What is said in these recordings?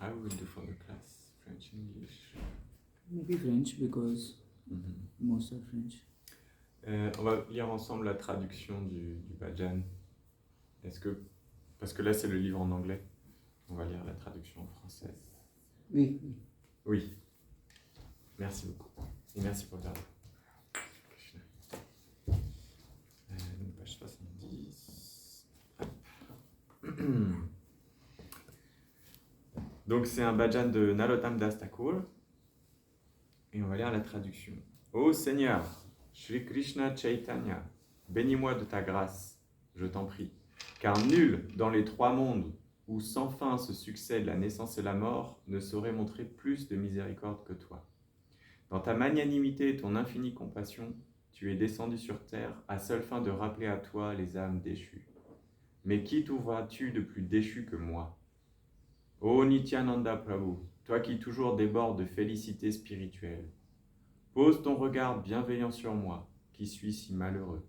How will we do for the class? French, English? Maybe French because most are French. On va lire ensemble la traduction du bhajan. Est-ce que... Parce que là, c'est le livre en anglais. On va lire la traduction en français. Oui. Oui. Merci beaucoup. Et merci pour le dernier. Donc, page 70. Donc, c'est un bhajan de Narottam Das Thakur. Et on va lire la traduction. Ô Seigneur, Shri Krishna Chaitanya, bénis-moi de ta grâce, je t'en prie. Car nul dans les trois mondes où sans fin se succèdent la naissance et la mort ne saurait montrer plus de miséricorde que toi. Dans ta magnanimité et ton infinie compassion, tu es descendu sur terre à seule fin de rappeler à toi les âmes déchues. Mais qui trouveras-tu de plus déchu que moi? Ô Nityananda Prabhu, toi qui toujours débordes de félicité spirituelle, pose ton regard bienveillant sur moi, qui suis si malheureux.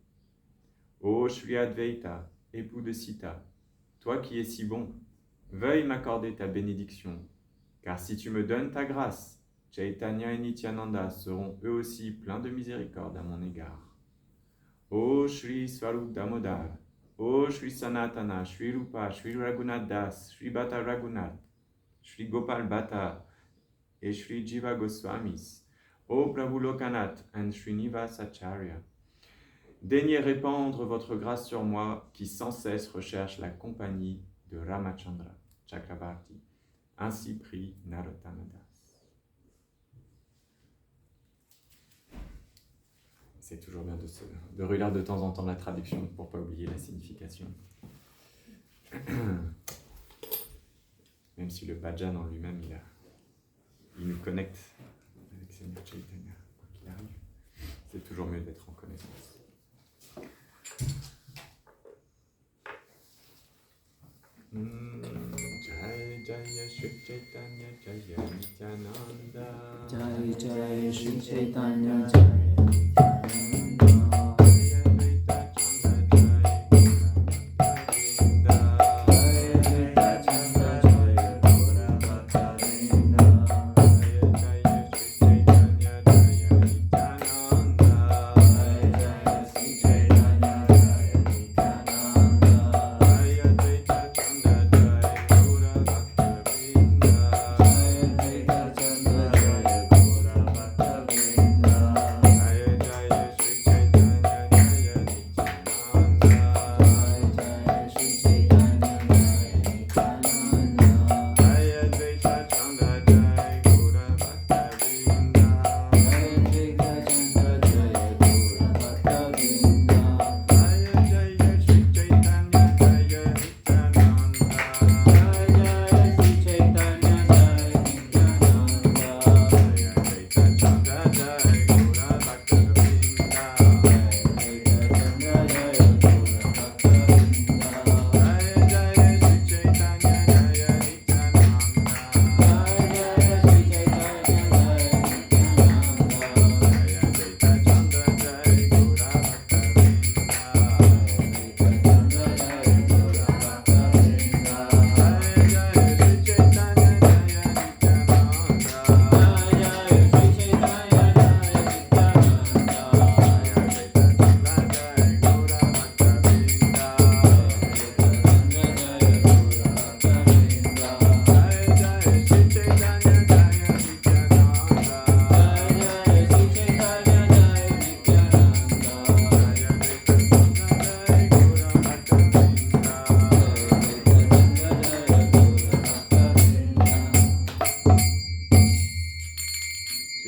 Ô Shri Advaita, époux de Sita, toi qui es si bon, veuille m'accorder ta bénédiction, car si tu me donnes ta grâce, Chaitanya et Nityananda seront eux aussi pleins de miséricorde à mon égard. Ô Shri Swarup Damodar, ô Shri Sanatana, Shri Rupa, Shri Raghunath Das, Shri Bhatta Raghunath, Shri Gopal Bhatta et Shri Jiva Goswamis, ô Prabhu Lokanath and Srinivas Acharya, daignez répandre votre grâce sur moi qui sans cesse recherche la compagnie de Ramachandra Chakravarti. Ainsi prie Narottama Das. C'est toujours bien de relire de temps en temps la traduction pour ne pas oublier la signification. Même si le bhajan en lui-même, il nous connecte avec Seigneur Chaitanya, quoi qu'il arrive. C'est toujours mieux d'être en connaissance. Jai Jaya Shri Chaitanya Jaya Nityananda. Jai Jai Shri Chaitanya Jai Nityananda.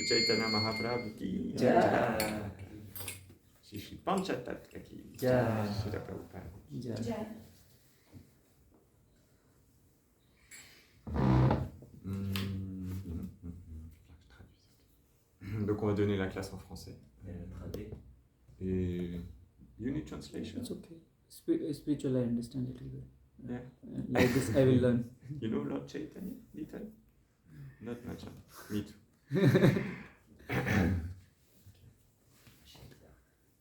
Chaitanya Mahaprabhu ki Jai. Shri Panchatattva ki Jai. Shri Prabhupada. Jai. Donc on va donner la classe en français. Traduit. Et unit translation. It's okay. Spiritual, I understand it a little bit. Yeah. Like this, I will learn. You know Lord Chaitanya? Little? Not much. Huh? Me too.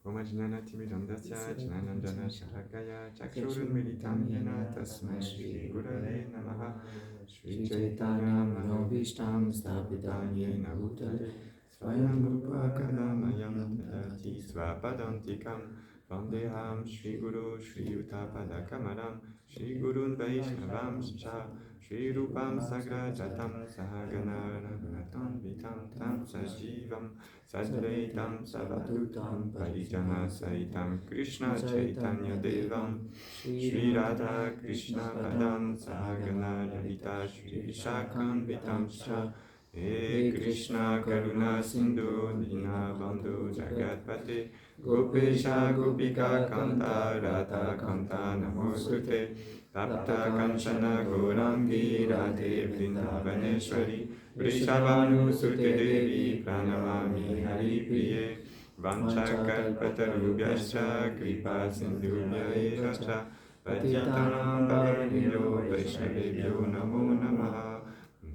Omajnanatimidandasya Jananandana Shakaya Chakshurunmilitam Yena Tasmai Shri Gurave Namaha Shri Chaitanya Manobhishtam Sthapitam Yena Bhutale Swayam Rupa Kadamayam Tadati Svapadantikam Vandeham Shri Guru Shri Yuttapada Kamalam Shri Gurun Vaishnavam Cha Shri Rupam Sagrajatam Sahagana Raghunatam Vitam Tam Sajivam Sadvaitam Savadutam Parijana Saitam Krishna Chaitanya Devam Shri Radha Krishna Padam Sahagana Lalita Shri Vishakam Vitam Cha He Krishna Karuna Sindhu Dina Bandhu Jagatpate Gopesha Gopika Kanta Radha Kanta Namostute Tapta Kanchana Gaurangi Radhe Vrindavaneshwari Vrishabhanu Sute Devi Pranamami Hari Priye Vanchakalpatarubhyascha Kripa Sindhubhya eva cha Patitanam Pavanebhyo Vaishnavebhyo Namo Namaha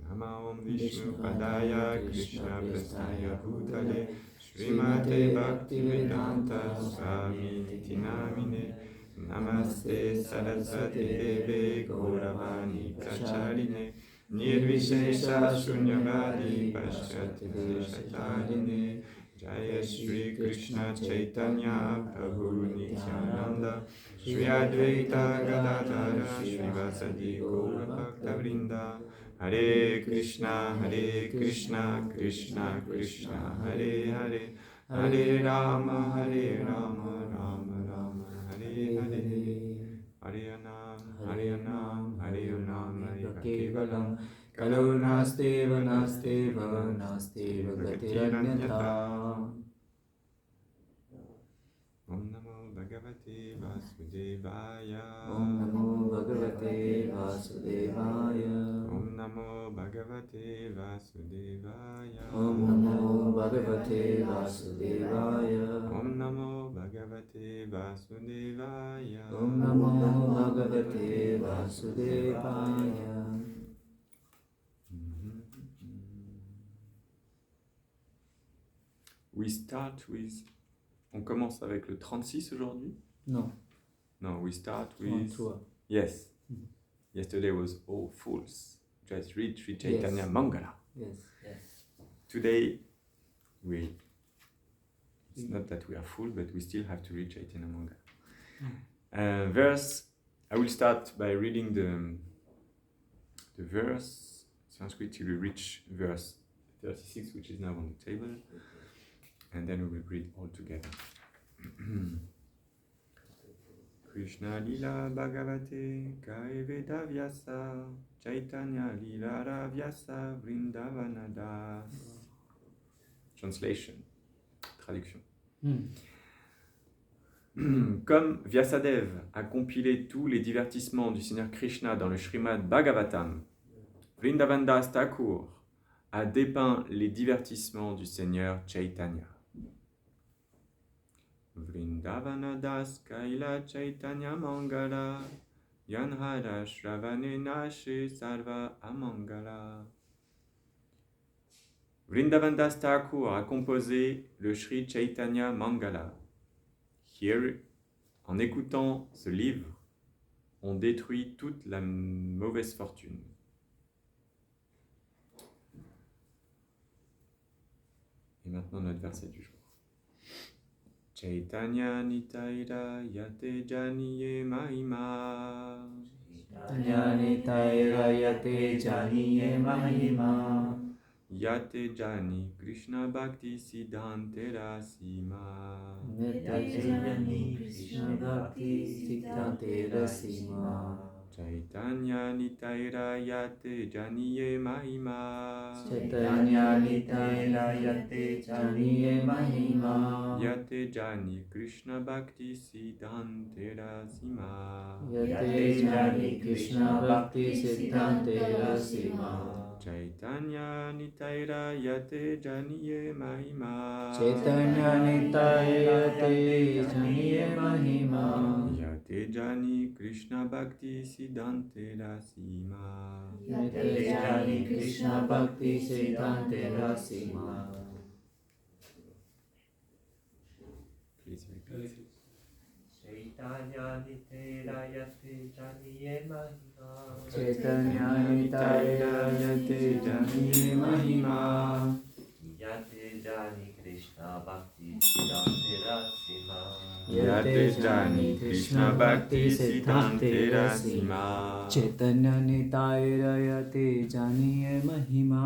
Namo Om Vishnu Padaya Krishna Prasthaya Bhutale Srimate Bhaktivedanta Swami Niti Namine Namaste Saraswati Deve Gauravani Pracharine Nirvishesha Shunyavadi Paschati Deshatarine Jaya Shri Krishna Chaitanya Prabhu Nityananda Shri Advaita Gadadhara Shrivasadi Gaura Bhakta Vrinda Hare Krishna Krishna Krishna Hare Hare Hare Rama Rama Rama Hare Hare Hare Nam Hare Kevalam Kalau Nasteva Gatiranyata Om Namo Bhagavate Vasudevaya Om Namo Bhagavate Vasudevaya. Om Namo Bhagavate Vasudevaya Om Namo Bhagavate Vasudevaya. Om Namo Bhagavate Vasudevaya Om Namo Bhagavate Vasudevaya. We start with... On commence avec le 36 aujourd'hui? No. No, we start with... 1, 2. Yes. Yesterday was All Fools. Just read Sri Chaitanya Mangala. Yes. Today, it's not that we are full, but we still have to read Chaitanya Mangala. Verse, I will start by reading the verse, Sanskrit, till we reach verse 36, which is now on the table. And then we will read all together. Krishna Lila Bhagavate Kai Veda Vyasa Chaitanya Lila Ravyasa Vrindavanadas. Translation. Traduction. Comme Vyasadev a compilé tous les divertissements du Seigneur Krishna dans le Srimad Bhagavatam, Vrindavandas Thakur a dépeint les divertissements du Seigneur Chaitanya. Vrindavanadas Kaila Chaitanya Mangala Yanhara Shravane Nashe Sarva Amangala. Vrindavandas Thakur a composé le Sri Chaitanya Mangala. Here, en écoutant ce livre, on détruit toute la mauvaise fortune. Et maintenant notre verset du jour. Chaitanya Nitaira Yate Janiye Mahima. Chaitanya Nitaira Yate Janiye Mahima. Yate Jani Krishna Bhakti Siddhante Rasima. Yate Jani Krishna Bhakti Siddhante Rasima. Chaitanya Nitaira Yate Janiye Mahima. Chaitanya Nitaira Yate Janiye Mahima. Yate Jani Krishna Bhakti Siddhante Rasima. Yate Jani Krishna Bhakti Siddhante Rasima. Chaitanya Nitaira Yate Janiye Mahima. Chaitanya Nitaira Yate Janiye Mahima. Yate Jani Krishna Bhakti Siddhante Rasima. Yate Jani Krishna Bhakti Siddhante Rasima. Please repeat. Chaitanya Nitayate Janiye Mahima. Chaitanya Nitayate Janiye Mahima. Yate Jani Krishna Bhakti Siddhante Rasima. Yate Jani Krishna Bhakti Siddhante Rasima. Chaitanya Nitayate Janiye Mahima.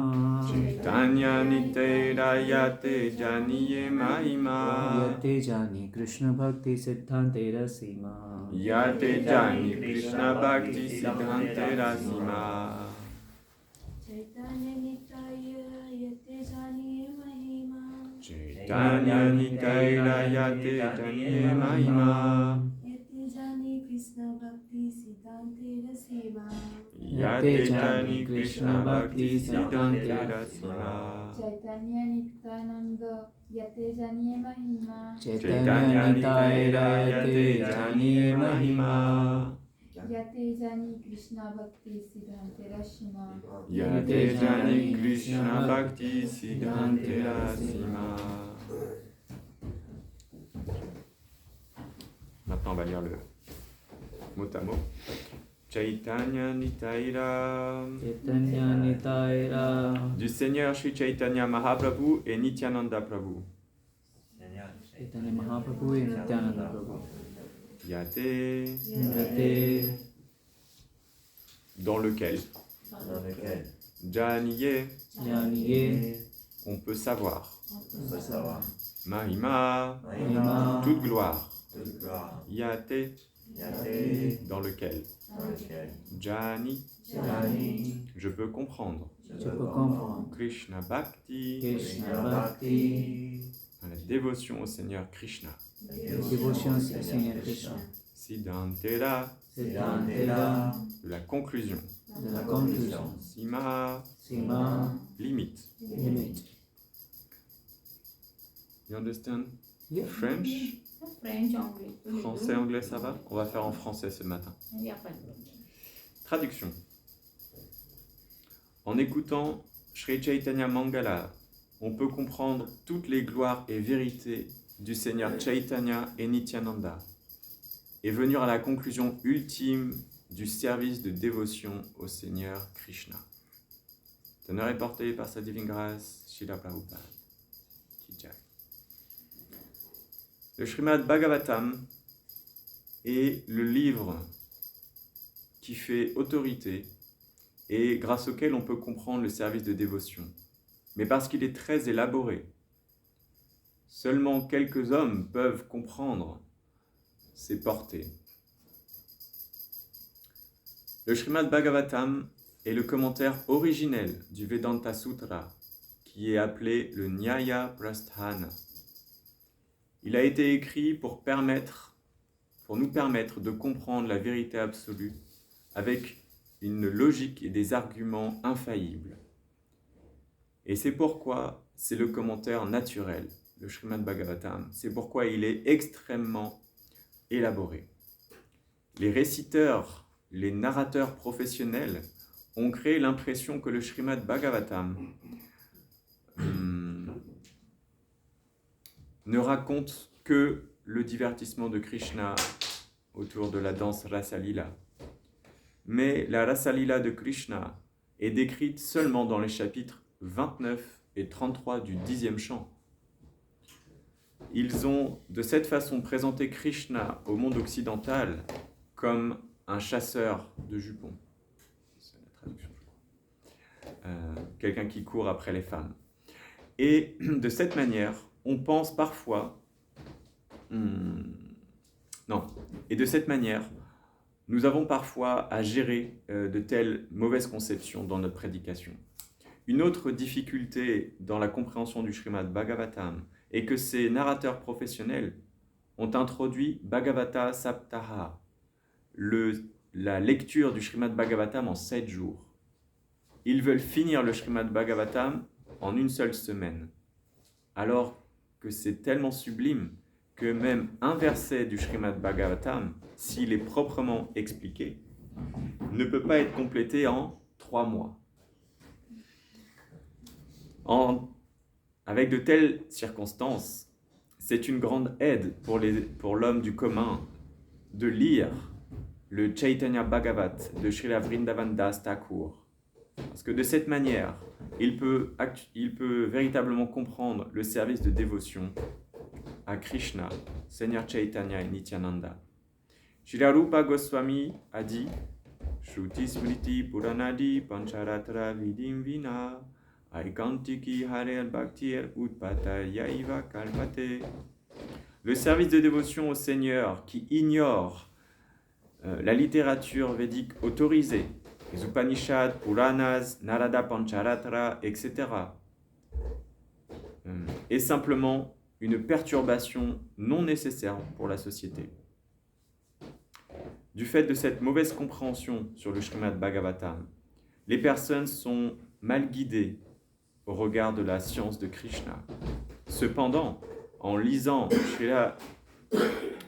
Chaitanya Nitayate Janiye Mahima. Yate Jani Krishna Bhakti Siddhante Rasima. Yate Jani Krishna Bhakti Siddhante Rasima. Chaitanya Nitaya Yate Janiye Mahima. Chaitanya Nitayate Janiye Mahima. Yate Jani Krishna Bhakti Siddhante Rasima. Yate Jani Krishna Bhakti Siddhante Rasima. Chaitanya Nityananda Yate Janiye Mahima. Chaitanya Nitayate Janiye Mahima. Yate Jani Krishna Bhakti Siddhante Rasima. Yate Jani Krishna Bhakti Siddhante Rasima. Maintenant, on va lire le mot à mot. Chaitanya Nitayra. Chaitanya Nitayra. Du Seigneur Sri Chaitanya Mahaprabhu et Nityananda Prabhu. Chaitanya Mahaprabhu et Nityananda Prabhu. Yate, Yate dans lequel, Dans lequel Janiye, Janiye on peut savoir. on peut savoir. Mahima, Mahima. toute gloire. Toute gloire. Yate, Yate. dans lequel, Dans lequel Jani, Jani. je peux comprendre. Je peux comprendre. Krishna Bhakti, Krishna Bhakti. dans la dévotion au Seigneur Krishna. Dévotion au Seigneur Krishna. Siddhantera, Siddhantera. de la conclusion. De la conclusion. Sima, Sima. limite. Limit. You understand Yeah. French? French, anglais. Français, anglais, ça va? On va faire en français ce matin. Il n'y a pas de problème. Traduction. En écoutant Sri Chaitanya Mangala, on peut comprendre toutes les gloires et vérités du Seigneur Chaitanya et Nityananda et venir à la conclusion ultime du service de dévotion au Seigneur Krishna. Honneur est porté par sa divine grâce, Srila Prabhupada. Ki Jai. Le Srimad Bhagavatam est le livre qui fait autorité et grâce auquel on peut comprendre le service de dévotion. Mais parce qu'il est très élaboré, seulement quelques hommes peuvent comprendre ses portées. Le Srimad Bhagavatam est le commentaire originel du Vedanta Sutra, qui est appelé le Nyaya Prasthana. Il a été écrit pour nous permettre de comprendre la vérité absolue avec une logique et des arguments infaillibles. Et c'est pourquoi c'est le commentaire naturel, le Srimad Bhagavatam. C'est pourquoi il est extrêmement élaboré. Les réciteurs, les narrateurs professionnels ont créé l'impression que le Srimad Bhagavatam ne raconte que le divertissement de Krishna autour de la danse Rasalila. Mais la Rasalila de Krishna est décrite seulement dans les chapitres 29 et 33 du 10e chant. Ils ont de cette façon présenté Krishna au monde occidental comme un chasseur de jupons. C'est la traduction, je crois. Quelqu'un qui court après les femmes. Et de cette manière, on pense parfois... Et de cette manière, nous avons parfois à gérer de telles mauvaises conceptions dans notre prédication. Une autre difficulté dans la compréhension du Srimad Bhagavatam est que ces narrateurs professionnels ont introduit Bhagavata Saptaha, la lecture du Srimad Bhagavatam en 7 jours. Ils veulent finir le Srimad Bhagavatam en une seule semaine, alors que c'est tellement sublime que même un verset du Srimad Bhagavatam, s'il est proprement expliqué, ne peut pas être complété en 3 mois. Avec de telles circonstances, c'est une grande aide pour l'homme du commun de lire le Chaitanya Bhagavat de Srila Vrindavan Das Thakur. Parce que de cette manière, il peut véritablement comprendre le service de dévotion à Krishna, Seigneur Chaitanya et Nityananda. Srila Rupa Goswami a dit Shruti Smriti Puranadi Pancharatra Vidim Vina Aikantiki Hare Bhaktir Utpata Yaiva Kalpate. Le service de dévotion au Seigneur qui ignore la littérature védique autorisée, les Upanishads, Puranas, Narada Pancharatra, etc., est simplement une perturbation non nécessaire pour la société. Du fait de cette mauvaise compréhension sur le Srimad Bhagavatam, les personnes sont mal guidées au regard de la science de Krishna. Cependant, en lisant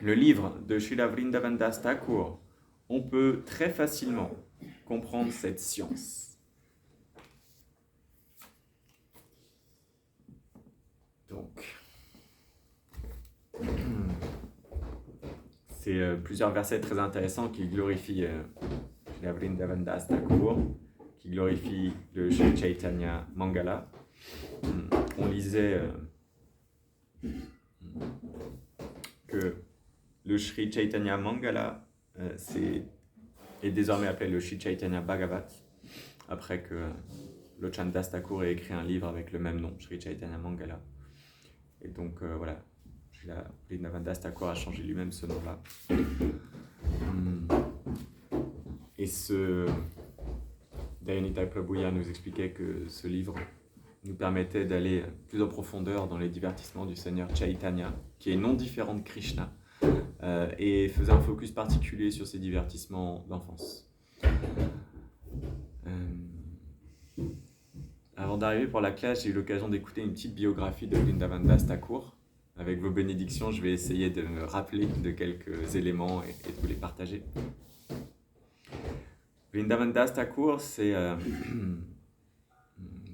le livre de Srila Vrindavan Das Thakur, on peut très facilement comprendre cette science. Donc, c'est plusieurs versets très intéressants qui glorifient Srila Vrindavan Das Thakur, qui glorifient le Sri Chaitanya Mangala. On lisait que le Sri Chaitanya Mangala est désormais appelé le Sri Chaitanya Bhagavat, après que Lochan Das Thakur ait écrit un livre avec le même nom, Sri Chaitanya Mangala. Et donc voilà, Vrindavan Das Thakur a changé lui-même ce nom-là. Et Dayanita Prabhuya nous expliquait que ce livre nous permettait d'aller plus en profondeur dans les divertissements du Seigneur Chaitanya, qui est non différent de Krishna, et faisait un focus particulier sur ses divertissements d'enfance. Avant d'arriver pour la classe, j'ai eu l'occasion d'écouter une petite biographie de Vrindavan Das Thakur. Avec vos bénédictions, je vais essayer de me rappeler de quelques éléments et de vous les partager. Vrindavan Das Thakur, c'est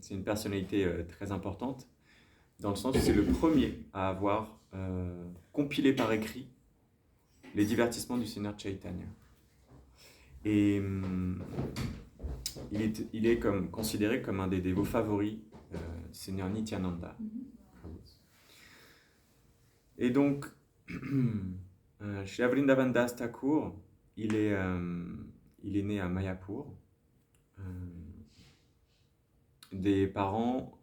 une personnalité très importante, dans le sens où c'est le premier à avoir compilé par écrit les divertissements du Seigneur Chaitanya. Et il est considéré comme un des dévots favoris du Seigneur Nityananda. Et donc, chez Vrindavan Das Thakur, il est né à Mayapur, des parents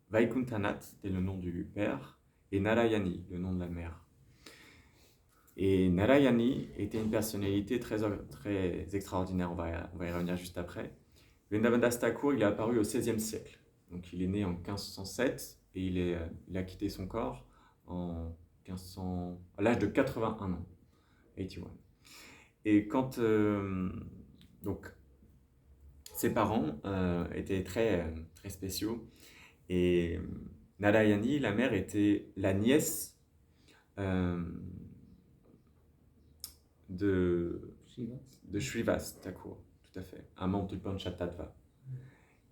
Vaikuntanath, c'était le nom du père, et Narayani, le nom de la mère. Et Narayani était une personnalité très extraordinaire, on va y revenir juste après. Vrindavan Das Thakur, il est apparu au XVIe siècle. Donc il est né en 1507 et il a quitté son corps à l'âge de 81 ans. 81. Et quand donc ses parents étaient très spéciaux, et Narayani, la mère, était la nièce de Srivas Thakur, tout à fait, un membre du Panchatattva.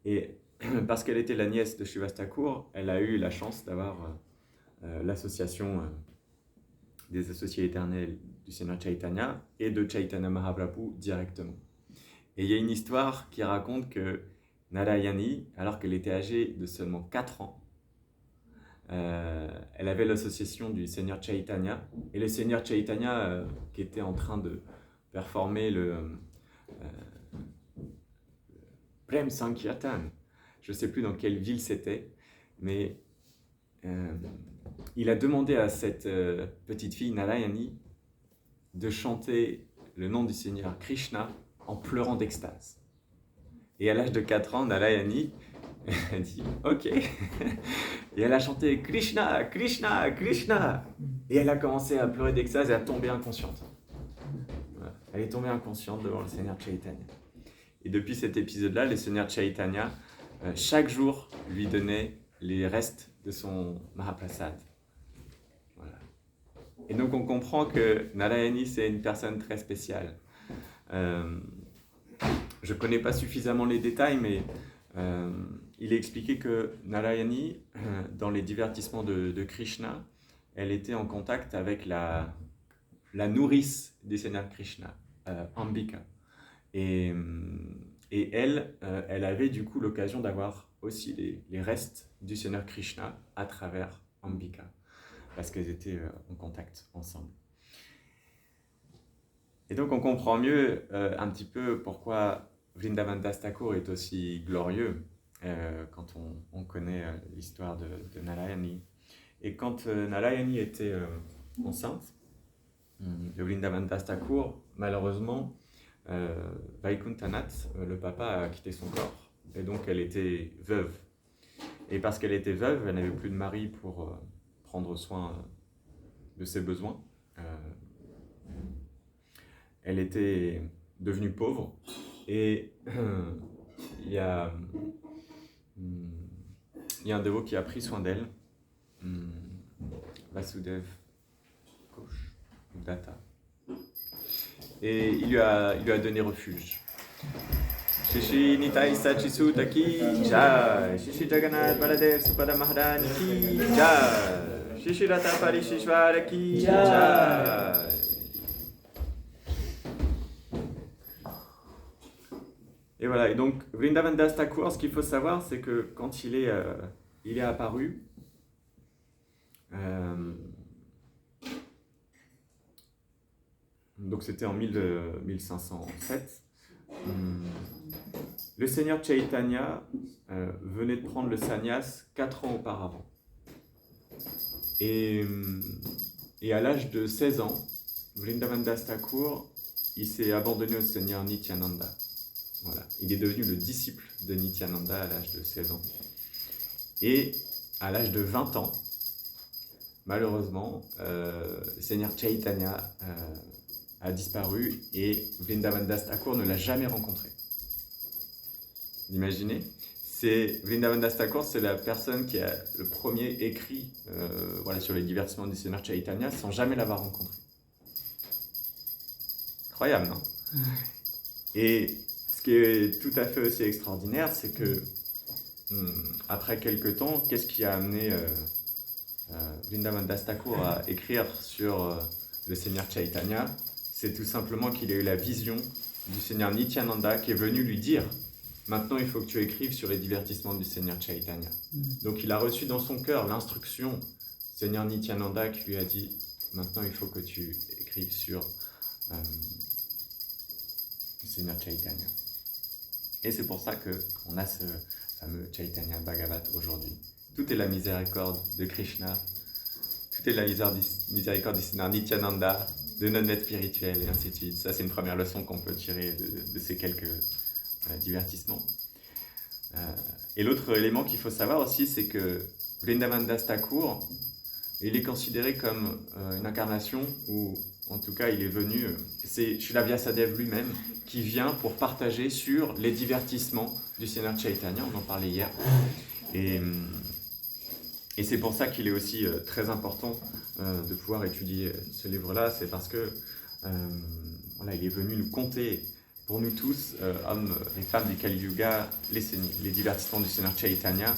Et parce qu'elle était la nièce de Srivas Thakur, elle a eu la chance d'avoir l'association des associés éternels du Seigneur Chaitanya et de Chaitanya Mahaprabhu directement. Et il y a une histoire qui raconte que Narayani, alors qu'elle était âgée de seulement 4 ans, elle avait l'association du Seigneur Chaitanya, et le Seigneur Chaitanya qui était en train de performer le Prem Sankirtan, je ne sais plus dans quelle ville c'était, mais il a demandé à cette petite fille Narayani de chanter le nom du Seigneur Krishna en pleurant d'extase. Et à l'âge de 4 ans, Narayani a dit « Ok ». Et elle a chanté « Krishna, Krishna, Krishna ». Et elle a commencé à pleurer d'extase et à tomber inconsciente. Voilà. Elle est tombée inconsciente devant le Seigneur Chaitanya. Et depuis cet épisode-là, le Seigneur Chaitanya, chaque jour, lui donnait les restes de son Mahaprasad. Voilà. Et donc on comprend que Narayani, c'est une personne très spéciale. Je ne connais pas suffisamment les détails, mais il est expliqué que Narayani, dans les divertissements de Krishna, elle était en contact avec la nourrice du Seigneur Krishna, Ambika. Et elle avait du coup l'occasion d'avoir aussi les restes du Seigneur Krishna à travers Ambika, parce qu'elles étaient en contact ensemble. Et donc on comprend mieux un petit peu pourquoi Vrindavan Das Thakur est aussi glorieux quand on connaît l'histoire de Narayani. Et quand Narayani était enceinte de Vrindavan Das Thakur, malheureusement, Vaikuntanath, le papa, a quitté son corps, et donc elle était veuve. Et parce qu'elle était veuve, elle n'avait plus de mari pour prendre soin de ses besoins. Elle était devenue pauvre, et il y a un dévot qui a pris soin d'elle, Vasudev Ghosh, Datta, et il lui a donné refuge. Shishi Nitai Sachisu Taki Jai, Shishi Jagannath Baladev Supada Maharani Ki Jai, Shishi Rata Parishishvara Ki Jai. Et voilà, et donc Vrindavan Das Thakur, ce qu'il faut savoir, c'est que quand il est apparu, donc c'était en 1507, le Seigneur Chaitanya venait de prendre le sannyas 4 ans auparavant. Et à l'âge de 16 ans, Vrindavan Das Thakur, il s'est abandonné au Seigneur Nityananda. Voilà. Il est devenu le disciple de Nityananda à l'âge de 16 ans. Et à l'âge de 20 ans, malheureusement, le Seigneur Chaitanya a disparu et Vrindavan Das Thakur ne l'a jamais rencontré. Vous imaginez ? Vrindavan Das Thakur, c'est la personne qui a le premier écrit sur les divertissements du Seigneur Chaitanya sans jamais l'avoir rencontré. Incroyable, non ? Et ce qui est tout à fait aussi extraordinaire, c'est que après quelques temps, qu'est-ce qui a amené Vrindavan Das Thakur à écrire sur le Seigneur Chaitanya ? C'est tout simplement qu'il a eu la vision du Seigneur Nityananda qui est venu lui dire « Maintenant, il faut que tu écrives sur les divertissements du Seigneur Chaitanya. » Donc, il a reçu dans son cœur l'instruction du Seigneur Nityananda qui lui a dit « Maintenant, il faut que tu écrives sur le Seigneur Chaitanya. » Et c'est pour ça qu'on a ce fameux Chaitanya Bhagavat aujourd'hui. Tout est la miséricorde de Krishna, tout est la miséricorde du Seigneur Nityananda, de notre maître spirituel, et ainsi de suite. Ça, c'est une première leçon qu'on peut tirer de ces quelques divertissements. Et l'autre élément qu'il faut savoir aussi, c'est que Vrindavan Das Thakur, il est considéré comme une incarnation, ou en tout cas, il est venu, c'est Srila Vyasadeva lui-même qui vient pour partager sur les divertissements du Seigneur Chaitanya, on en parlait hier. Et c'est pour ça qu'il est aussi très important de pouvoir étudier ce livre-là, c'est parce que il est venu nous conter, pour nous tous, hommes et femmes du Kali Yuga, les divertissements du Seigneur Chaitanya.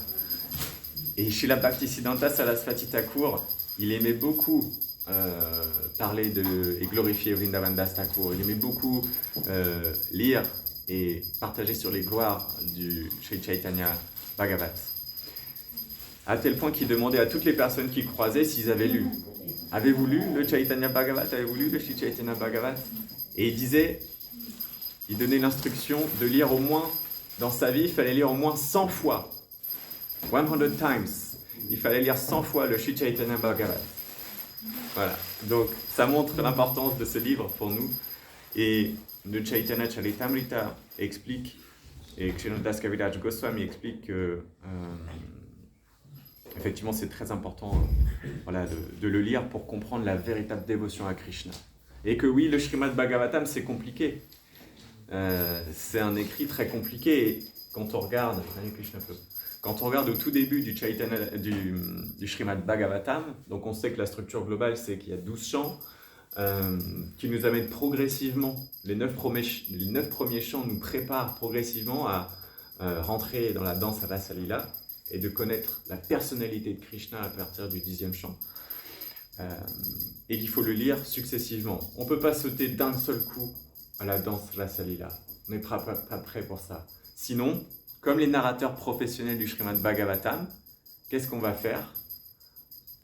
Et Srila Bhaktisiddhanta Sarasvati Thakur, il aimait beaucoup parler et glorifier Vrindavan Das Thakur. Il aimait beaucoup lire et partager sur les gloires du Sri Chaitanya Bhagavat. À tel point qu'il demandait à toutes les personnes qu'il croisait s'ils avaient lu. Avez-vous lu le Chaitanya Bhagavat? Avez-vous lu le Sri Chaitanya Bhagavat? Et il donnait l'instruction de lire au moins, dans sa vie, il fallait lire au moins 100 fois. 100 times. Il fallait lire 100 fois le Sri Chaitanya Bhagavat. Voilà. Donc, ça montre l'importance de ce livre pour nous. Et le Chaitanya Charitamrita explique, et Kshinodas Kaviraj Goswami explique que effectivement c'est très important de le lire pour comprendre la véritable dévotion à Krishna. Et que oui, le Srimad Bhagavatam c'est compliqué. C'est un écrit très compliqué. Et quand on regarde, au tout début du Srimad Bhagavatam, donc on sait que la structure globale c'est qu'il y a 12 chants qui nous amènent progressivement, les 9 premiers chants nous préparent progressivement à rentrer dans la danse Rasa Lila et de connaître la personnalité de Krishna à partir du 10e chant. et qu'il faut le lire successivement. On ne peut pas sauter d'un seul coup à la danse Rasa Lila. On n'est pas prêt pour ça. Sinon, comme les narrateurs professionnels du Srimad Bhagavatam, qu'est-ce qu'on va faire?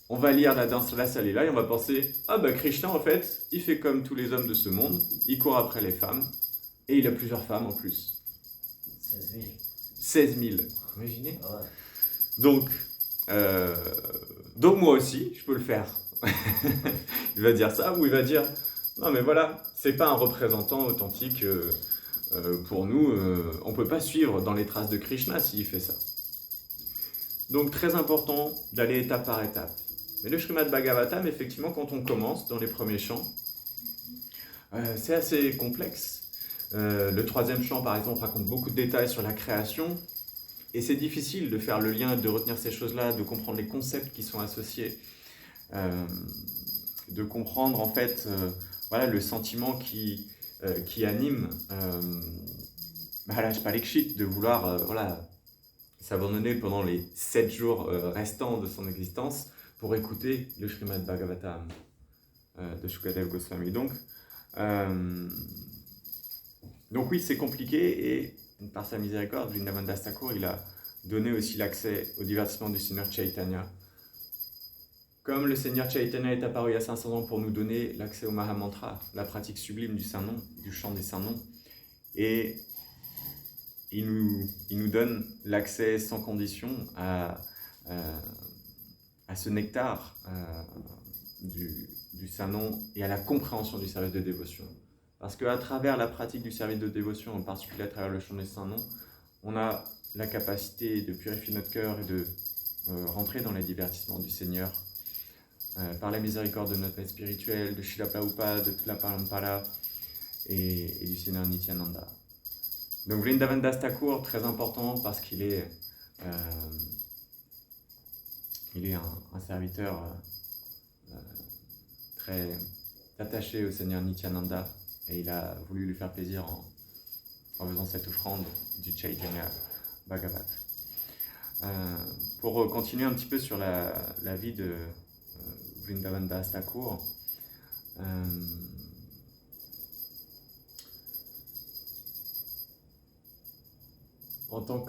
On va lire la danse Rasa Lila et on va penser « Ah bah Krishna en fait, il fait comme tous les hommes de ce monde, il court après les femmes et il a plusieurs femmes en plus. » 16 000. 16 000, imaginez. Ah ouais. Donc moi aussi, je peux le faire. Il va dire ça ou il va dire non mais voilà, c'est pas un représentant authentique pour nous, on peut pas suivre dans les traces de Krishna s'il fait ça. Donc très important d'aller étape par étape. Mais le Srimad Bhagavatam, effectivement, quand on commence dans les premiers chants, c'est assez complexe. Le troisième chant, par exemple, raconte beaucoup de détails sur la création. Et c'est difficile de faire le lien, de retenir ces choses-là, de comprendre les concepts qui sont associés, de comprendre en fait voilà, le sentiment qui anime Maharaj Parikshit, de vouloir voilà, s'abandonner pendant les 7 jours restants de son existence pour écouter le Srimad Bhagavatam de Shukadev Goswami. Donc oui, c'est compliqué et par sa miséricorde, Vrindavan Das Thakur, il a donné aussi l'accès au divertissement du Seigneur Chaitanya. Comme le Seigneur Chaitanya est apparu il y a 500 ans pour nous donner l'accès au Mahamantra, la pratique sublime du Saint-Nom, du chant des Saints-Noms, et il nous donne l'accès sans condition à ce nectar du Saint-Nom et à la compréhension du service de dévotion. Parce qu'à travers la pratique du service de dévotion, en particulier à travers le chant des Saints-Noms, on a la capacité de purifier notre cœur et de rentrer dans les divertissements du Seigneur par la miséricorde de notre maître spirituel, de Srila Prabhupada, de toute la Parampara et du Seigneur Nityananda. Donc Vrindavan Das Thakur, très important parce qu'il est un serviteur très attaché au Seigneur Nityananda et il a voulu lui faire plaisir en faisant cette offrande du Chaitanya Bhagavat. Pour continuer un petit peu sur la vie de Vrindavan Das Thakur, en tant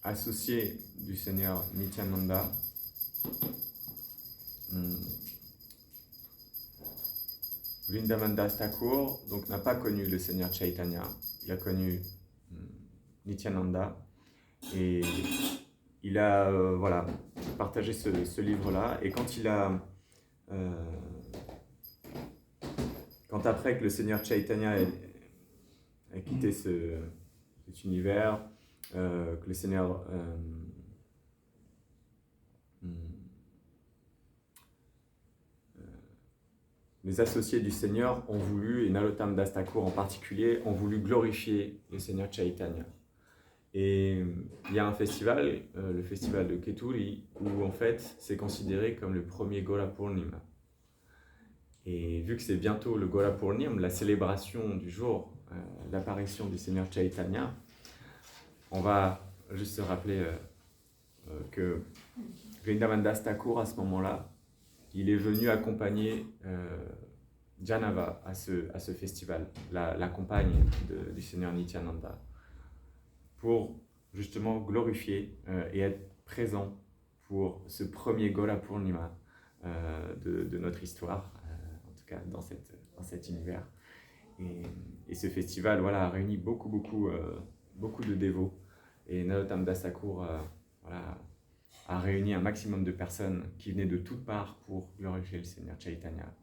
qu'associé du Seigneur Nityananda, Vrindavan Das Thakur n'a pas connu le Seigneur Chaitanya, il a connu Nityananda et il a partagé ce livre-là. Et quand après que le Seigneur Chaitanya a quitté cet univers, que le Seigneur les associés du Seigneur ont voulu, et Narottam Das Thakur en particulier, ont voulu glorifier le Seigneur Chaitanya. Et il y a un festival, le festival de Keturi, où en fait c'est considéré comme le premier Gora Purnima. Et vu que c'est bientôt le Gora Purnima, la célébration du jour d'apparition du Seigneur Chaitanya, on va juste se rappeler que Vrindavan Das Thakur, à ce moment-là, il est venu accompagner Janava à ce festival, la compagne du Seigneur Nityananda, pour justement glorifier et être présent pour ce premier Gora Purnima de notre histoire, en tout cas dans cet univers. Et ce festival a réuni beaucoup de dévots. Et Narottam Das Thakur a réuni un maximum de personnes qui venaient de toutes parts pour glorifier le Seigneur Chaitanya.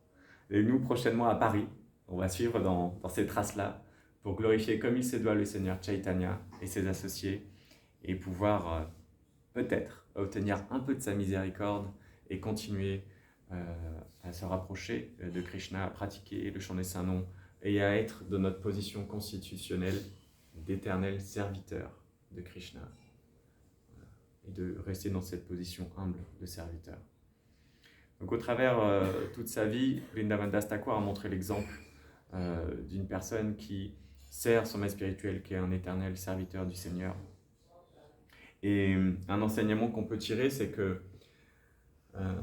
Et nous, prochainement à Paris, on va suivre dans ces traces-là pour glorifier comme il se doit le Seigneur Chaitanya et ses associés et pouvoir peut-être obtenir un peu de sa miséricorde et continuer à se rapprocher de Krishna, à pratiquer le chant des saints noms et à être dans notre position constitutionnelle d'éternel serviteur de Krishna. Et de rester dans cette position humble de serviteur. Donc au travers toute sa vie, Vrindavan Das Thakur a montré l'exemple d'une personne qui sert son maître spirituel, qui est un éternel serviteur du Seigneur. Et un enseignement qu'on peut tirer, c'est que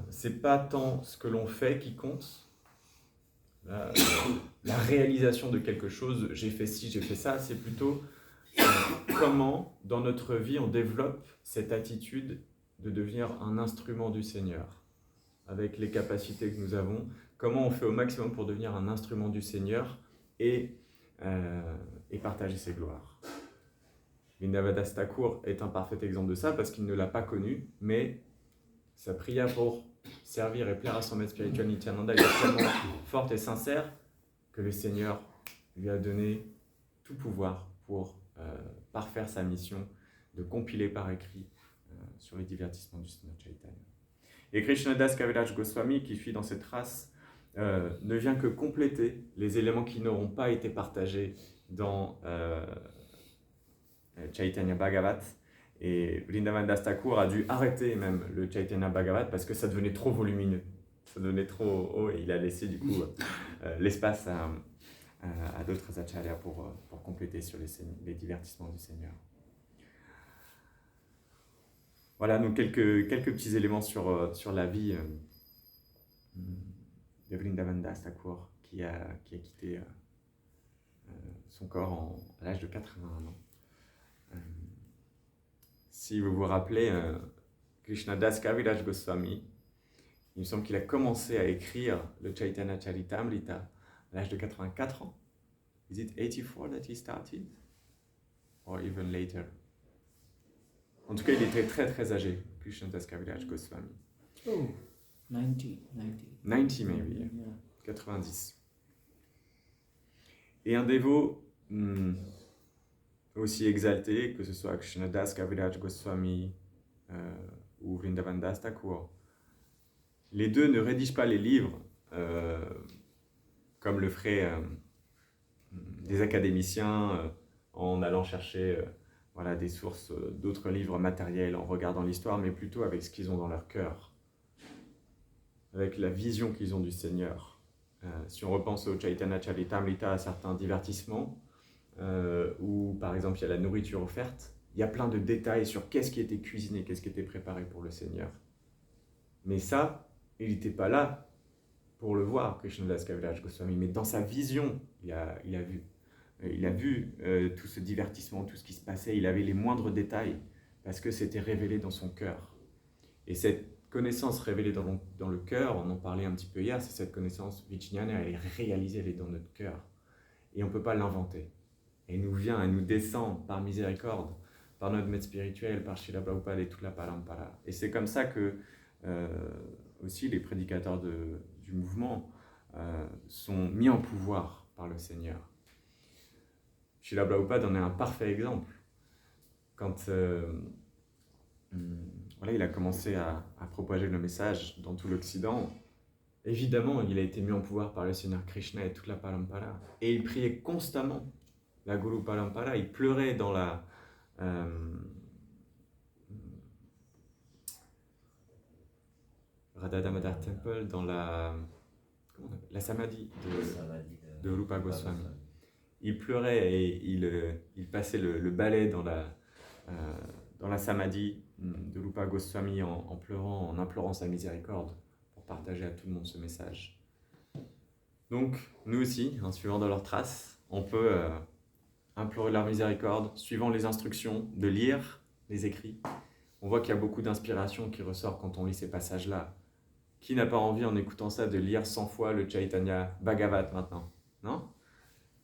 c'est pas tant ce que l'on fait qui compte, la réalisation de quelque chose, j'ai fait ci, j'ai fait ça, c'est plutôt comment dans notre vie on développe cette attitude de devenir un instrument du Seigneur, avec les capacités que nous avons, comment on fait au maximum pour devenir un instrument du Seigneur et partager ses gloires. Vrindavan Das Thakur est un parfait exemple de ça parce qu'il ne l'a pas connu, mais sa prière pour servir et plaire à son maître spirituel Nityananda est tellement forte et sincère que le Seigneur lui a donné tout pouvoir pour parfaire sa mission de compiler par écrit sur les divertissements du Seigneur Chaitanya. Et Krishnadas Kaviraj Goswami, qui suit dans cette trace, ne vient que compléter les éléments qui n'auront pas été partagés dans Chaitanya Bhagavat. Et Vrindavan Das Thakur a dû arrêter même le Chaitanya Bhagavat parce que ça devenait trop volumineux, ça devenait trop haut et il a laissé du coup l'espace à d'autres acharyas pour compléter sur les divertissements du Seigneur. Voilà, donc quelques petits éléments sur la vie de Vrindavan Das Thakur qui a quitté son corps à l'âge de 81 ans. Si vous vous rappelez, Krishnadas Kaviraj Goswami, il me semble qu'il a commencé à écrire le Chaitanya Charitamrita à l'âge de 84 ans. Is it 84 that he started? Or even later? En tout cas, il était très très âgé, Krishnadas Kaviraj Goswami. Oh, 90. 90 maybe, Yeah. 90. Et un dévot aussi exalté, que ce soit Krishnadas Kaviraj Goswami ou Vrindavan Das Thakur. Les deux ne rédigent pas les livres comme le feraient des académiciens en allant chercher des sources d'autres livres matériels, en regardant l'histoire, mais plutôt avec ce qu'ils ont dans leur cœur, avec la vision qu'ils ont du Seigneur. Si on repense au Chaitanya Charitamrita, à certains divertissements, où par exemple il y a la nourriture offerte, il y a plein de détails sur qu'est-ce qui était cuisiné, qu'est-ce qui était préparé pour le Seigneur. Mais ça, il n'était pas là pour le voir, Krishnadas Kaviraj Goswami, mais dans sa vision, il a vu. Il a vu tout ce divertissement, tout ce qui se passait, il avait les moindres détails, parce que c'était révélé dans son cœur. Et cette connaissance révélée dans le cœur, on en parlait un petit peu hier, c'est cette connaissance Vijnana, elle est réalisée, elle est dans notre cœur. Et on ne peut pas l'inventer. Elle nous vient, elle nous descend par miséricorde, par notre maître spirituel, par Srila Prabhupada et toute la parampara. Et c'est comme ça que aussi les prédicateurs du mouvement sont mis en pouvoir par le Seigneur. Srila Prabhupada en est un parfait exemple. Quand il a commencé à propager le message dans tout l'Occident, évidemment, il a été mis en pouvoir par le Seigneur Krishna et toute la parampara. Et il priait constamment la Guru Parampara, il pleurait dans la Radha Damodar Temple, dans la Samadhi de Rupa Goswami. Il pleurait et il passait le balai dans la Samadhi de Rupa Goswami en pleurant, en implorant sa miséricorde pour partager à tout le monde ce message. Donc, nous aussi, en suivant dans leurs traces, on peut implorer leur miséricorde, suivant les instructions, de lire les écrits. On voit qu'il y a beaucoup d'inspiration qui ressort quand on lit ces passages-là. Qui n'a pas envie, en écoutant ça, de lire 100 fois le Chaitanya Bhagavat maintenant? Non?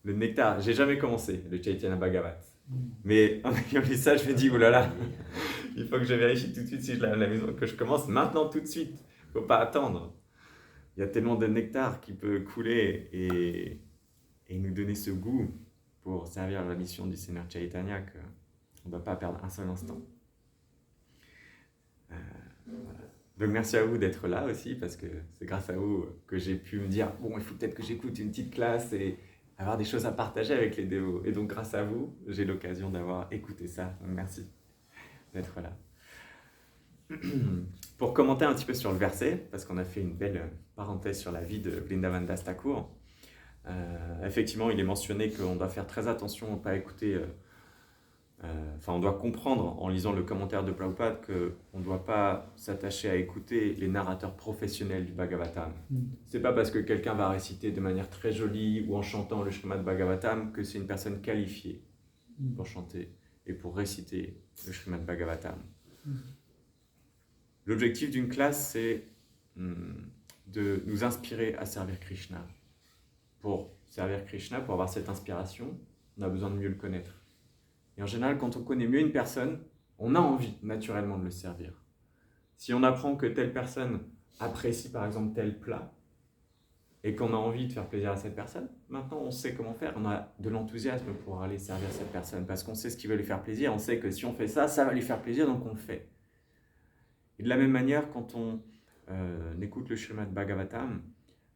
Le nectar, j'ai jamais commencé le Chaitanya Bhagavat. Mais en ayant lu ça, je me dis, oulala, il faut que je vérifie tout de suite si je l'ai à la maison, que je commence maintenant tout de suite. Il ne faut pas attendre. Il y a tellement de nectar qui peut couler et nous donner ce goût pour servir la mission du Seigneur Chaitanya qu'on ne doit pas perdre un seul instant. Voilà. Donc merci à vous d'être là aussi, parce que c'est grâce à vous que j'ai pu me dire, bon, il faut peut-être que j'écoute une petite classe et avoir des choses à partager avec les dévots. Et donc grâce à vous, j'ai l'occasion d'avoir écouté ça. Donc merci d'être là. Pour commenter un petit peu sur le verset, parce qu'on a fait une belle parenthèse sur la vie de Vrindavan Das on doit comprendre en lisant le commentaire de Prabhupada qu'on ne doit pas s'attacher à écouter les narrateurs professionnels du Bhagavatam. C'est pas parce que quelqu'un va réciter de manière très jolie ou en chantant le Srimad Bhagavatam que c'est une personne qualifiée pour chanter et pour réciter le Srimad Bhagavatam. L'objectif d'une classe, c'est de nous inspirer à servir Krishna. Pour servir Krishna, pour avoir cette inspiration, on a besoin de mieux le connaître. Et en général, quand on connaît mieux une personne, on a envie naturellement de le servir. Si on apprend que telle personne apprécie par exemple tel plat, et qu'on a envie de faire plaisir à cette personne, maintenant on sait comment faire, on a de l'enthousiasme pour aller servir cette personne, parce qu'on sait ce qui va lui faire plaisir, on sait que si on fait ça, ça va lui faire plaisir, donc on le fait. Et de la même manière, quand on écoute le Srimad Bhagavatam,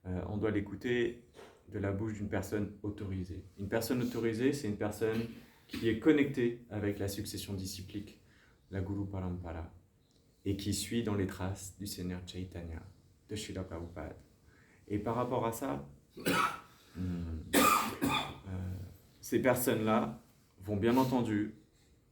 on doit l'écouter de la bouche d'une personne autorisée. Une personne autorisée, c'est une personne qui est connectée avec la succession disciplique, la Guru Parampara, et qui suit dans les traces du Seigneur Chaitanya, de Srila Prabhupada. Et par rapport à ça, ces personnes-là vont bien entendu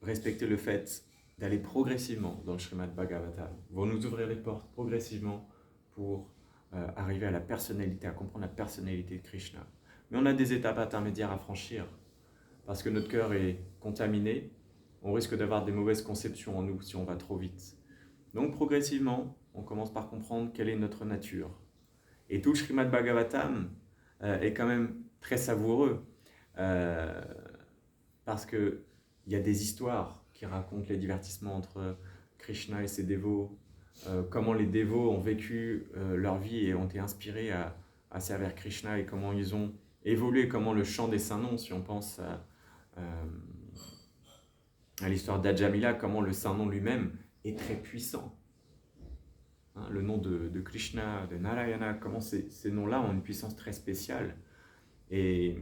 respecter le fait d'aller progressivement dans le Srimad Bhagavatam, vont nous ouvrir les portes progressivement pour arriver à la personnalité, à comprendre la personnalité de Krishna. Mais on a des étapes intermédiaires à franchir, parce que notre cœur est contaminé, on risque d'avoir des mauvaises conceptions en nous si on va trop vite. Donc progressivement, on commence par comprendre quelle est notre nature. Et tout le Srimad Bhagavatam est quand même très savoureux, parce qu'il y a des histoires qui racontent les divertissements entre Krishna et ses dévots, comment les dévots ont vécu leur vie et ont été inspirés à servir Krishna, et comment ils ont évolué, comment le chant des saints noms, si on pense à l'histoire d'Ajamila, comment le saint nom lui-même est très puissant. Le nom de Krishna, de Narayana, comment ces noms-là ont une puissance très spéciale. Et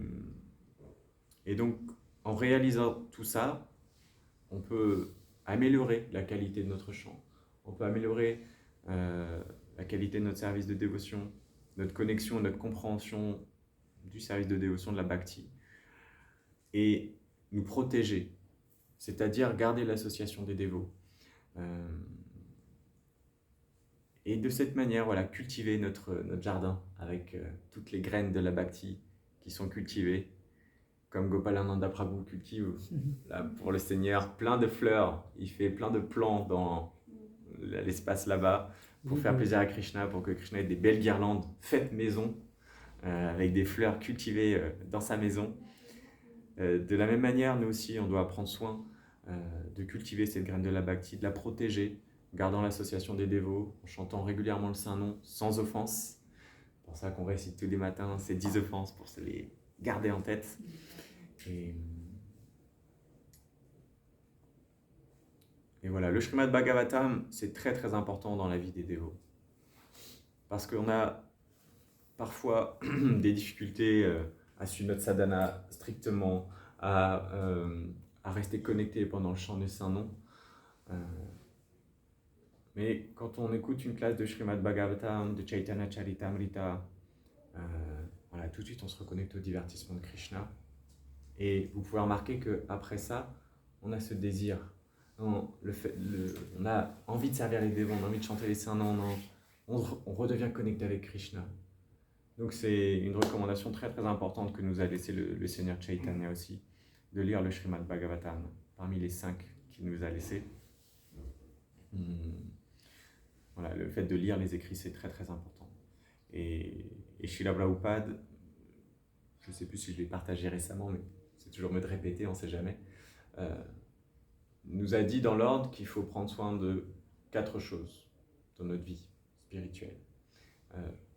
donc, en réalisant tout ça, on peut améliorer la qualité de notre chant. On peut améliorer la qualité de notre service de dévotion, notre connexion, notre compréhension du service de dévotion de la Bhakti. Et nous protéger, c'est-à-dire garder l'association des dévots. Et de cette manière, voilà, cultiver notre jardin avec toutes les graines de la Bhakti qui sont cultivées, comme Gopalananda Prabhu cultive là, pour le Seigneur plein de fleurs. Il fait plein de plants dans l'espace là-bas pour faire plaisir à Krishna, pour que Krishna ait des belles guirlandes faites maison, avec des fleurs cultivées dans sa maison. De la même manière, nous aussi, on doit prendre soin de cultiver cette graine de la Bhakti, de la protéger, gardant l'association des dévots, en chantant régulièrement le Saint-Nom, sans offense. C'est pour ça qu'on récite tous les matins ces 10 offenses, pour se les garder en tête. Et voilà, le Srimad Bhagavatam, c'est très très important dans la vie des dévots. Parce qu'on a parfois des difficultés à suivre notre sadhana strictement, à rester connecté pendant le chant des saints noms. Mais quand on écoute une classe de Srimad Bhagavatam, de Chaitanya Charitamrita, voilà, tout de suite on se reconnecte au divertissement de Krishna. Et vous pouvez remarquer qu'après ça, on a ce désir. On a envie de servir les dévots, on a envie de chanter les saints noms, on redevient connecté avec Krishna. Donc c'est une recommandation très très importante que nous a laissé le Seigneur Chaitanya aussi, de lire le Srimad Bhagavatam, parmi les 5 qu'il nous a laissés. Voilà, le fait de lire les écrits, c'est très très important. Et Srila Prabhupada, je ne sais plus si je l'ai partagé récemment, mais c'est toujours mieux de répéter, on ne sait jamais, nous a dit dans l'ordre qu'il faut prendre soin de 4 choses dans notre vie spirituelle.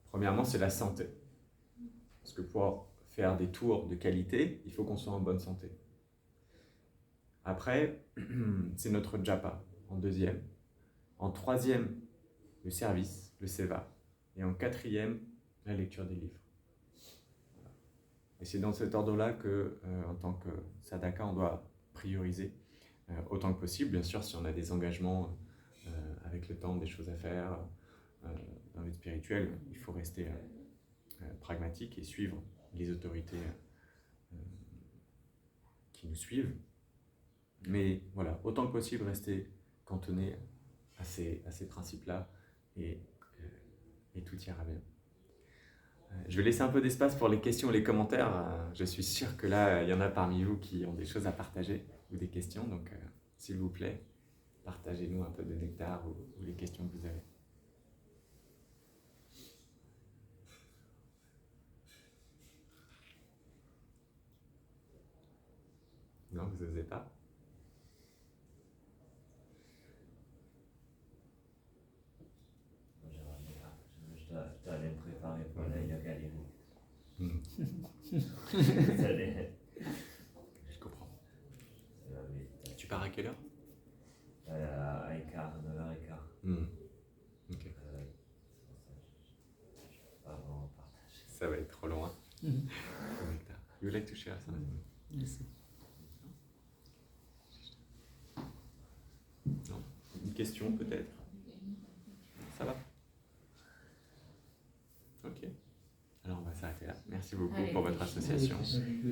Premièrement, c'est la santé. Parce que pour faire des tours de qualité, il faut qu'on soit en bonne santé. Après, c'est notre japa, en 2e. En 3e, le service, le seva. Et en 4e, la lecture des livres. Voilà. Et c'est dans cet ordre-là en tant que sadhaka, on doit prioriser autant que possible. Bien sûr, si on a des engagements avec le temps, des choses à faire dans la vie spirituelle, il faut rester pragmatique et suivre les autorités qui nous suivent. Mais voilà, autant que possible, rester cantonné à ces principes-là et tout ira bien. Je vais laisser un peu d'espace pour les questions et les commentaires. Je suis sûr que là, il y en a parmi vous qui ont des choses à partager ou des questions. Donc, s'il vous plaît, partagez-nous un peu de nectar ou les questions que vous avez. Non, vous n'osez pas? Je dois aller me préparer pour la yoga lyrique. Je comprends. Ça va vite. Tu pars à quelle heure? À écart, 9h15. Ok. C'est pour ça que je peux pas vraiment partager. Ça va être trop loin. Le nectar. You would like to share something? Yes. Non? Une question peut-être? Ça va? Ok. Alors on va s'arrêter là. Merci beaucoup Allez. pour votre association.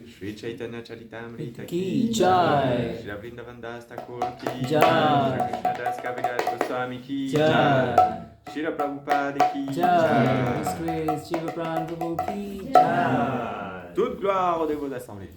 Shri Chaitanya Charitamrita Ki Jai. Shri Vrindavandas Thakur Ki Jai. Shri Krishnadas Kaviraj Goswami Ki Jai. Shri Prabhupada Ki Jai. His Grace Jiva Pran Prabhu Ki Jai. Toute gloire aux dévots d'assemblée.